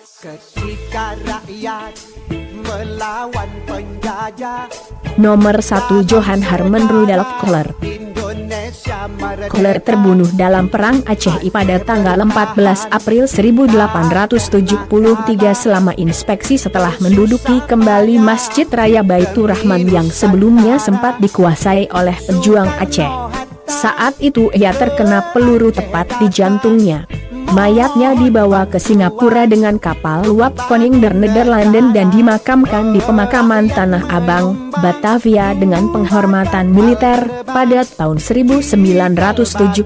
Ketika rakyat melawan penjajah. Nomor 1 Johan Herman Rudolf Kohler. Kohler terbunuh dalam Perang Aceh pada tanggal 14 April 1873 selama inspeksi setelah menduduki kembali Masjid Raya Baitur Rahman yang sebelumnya sempat dikuasai oleh pejuang Aceh. Saat itu ia terkena peluru tepat di jantungnya. Mayatnya dibawa ke Singapura dengan kapal uap Koning der Nederlanden dan dimakamkan di pemakaman Tanah Abang, Batavia dengan penghormatan militer. Pada tahun 1976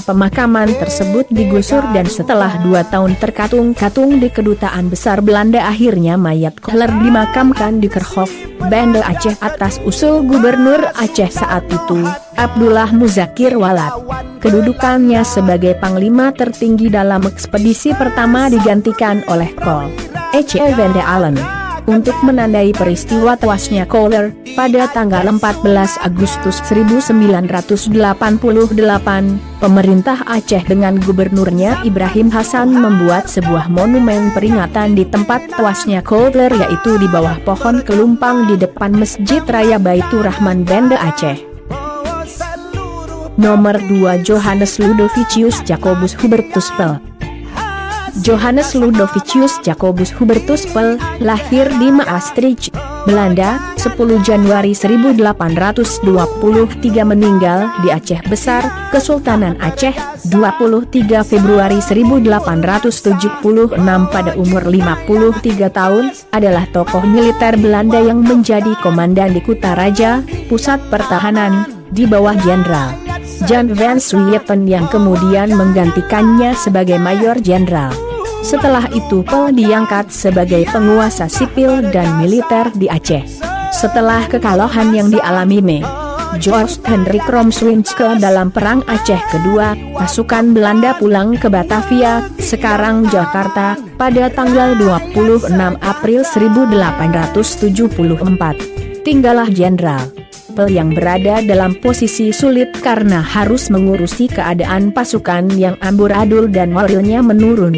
pemakaman tersebut digusur dan setelah 2 tahun terkatung-katung di Kedutaan Besar Belanda akhirnya mayat Kohler dimakamkan di Kerkhof, Banda Aceh atas usul Gubernur Aceh saat itu, Abdullah Muzakir Walad. Kedudukannya sebagai Panglima tertinggi dalam ekspedisi pertama digantikan oleh Col. H. Van de Allen. Untuk menandai peristiwa tewasnya Kohler, pada tanggal 14 Agustus 1988, pemerintah Aceh dengan gubernurnya Ibrahim Hasan membuat sebuah monumen peringatan di tempat tewasnya Kohler, yaitu di bawah pohon kelumpang di depan Masjid Raya Baitur Rahman Banda Aceh. Nomor 2 Johannes Ludovicius Jacobus Hubertus Pel. Johannes Ludovicius Jacobus Hubertus Pel, lahir di Maastricht, Belanda, 10 Januari 1823 meninggal di Aceh Besar, Kesultanan Aceh, 23 Februari 1876 pada umur 53 tahun, adalah tokoh militer Belanda yang menjadi komandan di Kutaraja, pusat pertahanan, di bawah Jenderal Jan van Swieten yang kemudian menggantikannya sebagai Mayor Jenderal. Setelah itu Pel diangkat sebagai penguasa sipil dan militer di Aceh. Setelah kekalahan yang dialami George Hendrik Romswinske dalam Perang Aceh Kedua, pasukan Belanda pulang ke Batavia, sekarang Jakarta, pada tanggal 26 April 1874. Tinggallah Jenderal Pel yang berada dalam posisi sulit karena harus mengurusi keadaan pasukan yang amburadul dan moralnya menurun.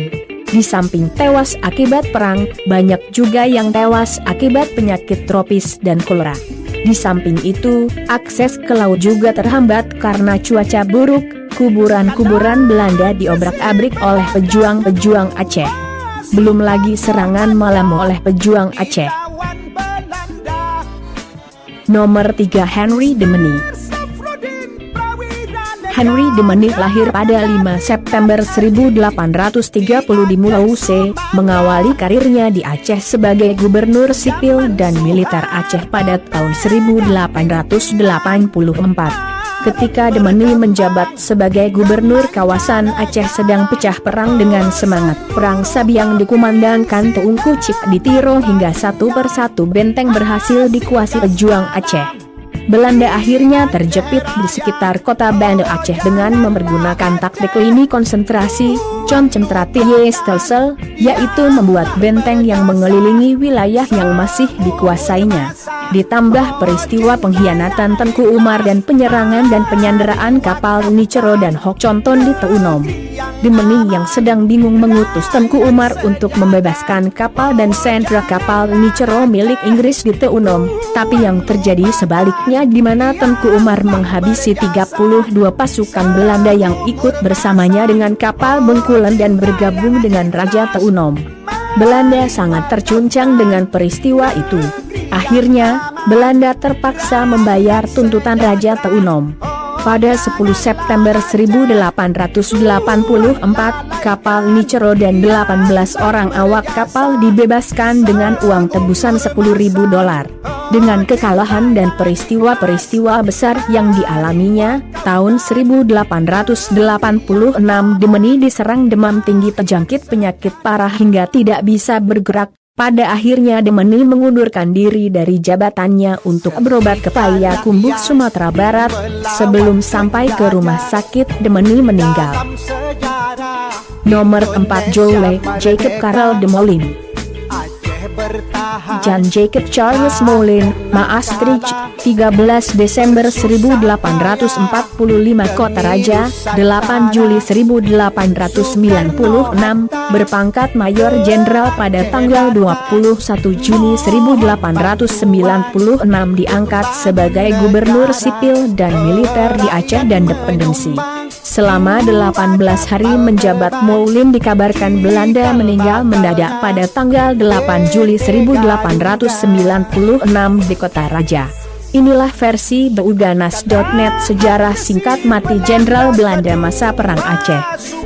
Di samping tewas akibat perang, banyak juga yang tewas akibat penyakit tropis dan kolera. Di samping itu, akses ke laut juga terhambat karena cuaca buruk. Kuburan-kuburan Belanda diobrak-abrik oleh pejuang-pejuang Aceh. Belum lagi serangan malam oleh pejuang Aceh. Nomor 3 Henry de Meny. Henry de Meny lahir pada 5 September 1830 di Mulause, mengawali karirnya di Aceh sebagai gubernur sipil dan militer Aceh pada tahun 1884. Ketika de Meny menjabat sebagai gubernur, kawasan Aceh sedang pecah perang dengan semangat perang sabi yang dikumandangkan Teungku Cik Ditiro hingga satu persatu benteng berhasil dikuasai pejuang Aceh. Belanda akhirnya terjepit di sekitar kota Banda Aceh dengan mempergunakan taktik lini konsentrasi, Concentratie Stelsel, yaitu membuat benteng yang mengelilingi wilayah yang masih dikuasainya. Ditambah peristiwa pengkhianatan Tengku Umar dan penyerangan dan penyanderaan kapal Unicero dan Hok Conton di Teunom. De Meny yang sedang bingung mengutus Tengku Umar untuk membebaskan kapal dan sentra kapal Unicero milik Inggris di Teunom, tapi yang terjadi sebaliknya di mana Tengku Umar menghabisi 32 pasukan Belanda yang ikut bersamanya dengan kapal Bengkulen dan bergabung dengan Raja Teunom. Belanda sangat terguncang dengan peristiwa itu. Akhirnya, Belanda terpaksa membayar tuntutan Raja Teunom. Pada 10 September 1884, kapal Unicero dan 18 orang awak kapal dibebaskan dengan uang tebusan $10.000. Dengan kekalahan dan peristiwa-peristiwa besar yang dialaminya, tahun 1886 de Meny diserang demam tinggi, terjangkit penyakit parah hingga tidak bisa bergerak. Pada akhirnya de Meny mengundurkan diri dari jabatannya untuk berobat ke Payakumbuh, Sumatera Barat. Sebelum sampai ke rumah sakit, de Meny meninggal. Nomor 4 Joule Jacob Karel de Moulin. Jan Jacob Charles Moulin, Maastricht, 13 Desember 1845 Kota Raja, 8 Juli 1896, berpangkat Mayor Jenderal pada tanggal 21 Juni 1896 diangkat sebagai gubernur sipil dan militer di Aceh dan Dependensi. Selama 18 hari menjabat, Moulin dikabarkan Belanda meninggal mendadak pada tanggal 8 Juli 1896 di Kota Raja. Inilah versi beuganas.net sejarah singkat mati Jenderal Belanda masa Perang Aceh.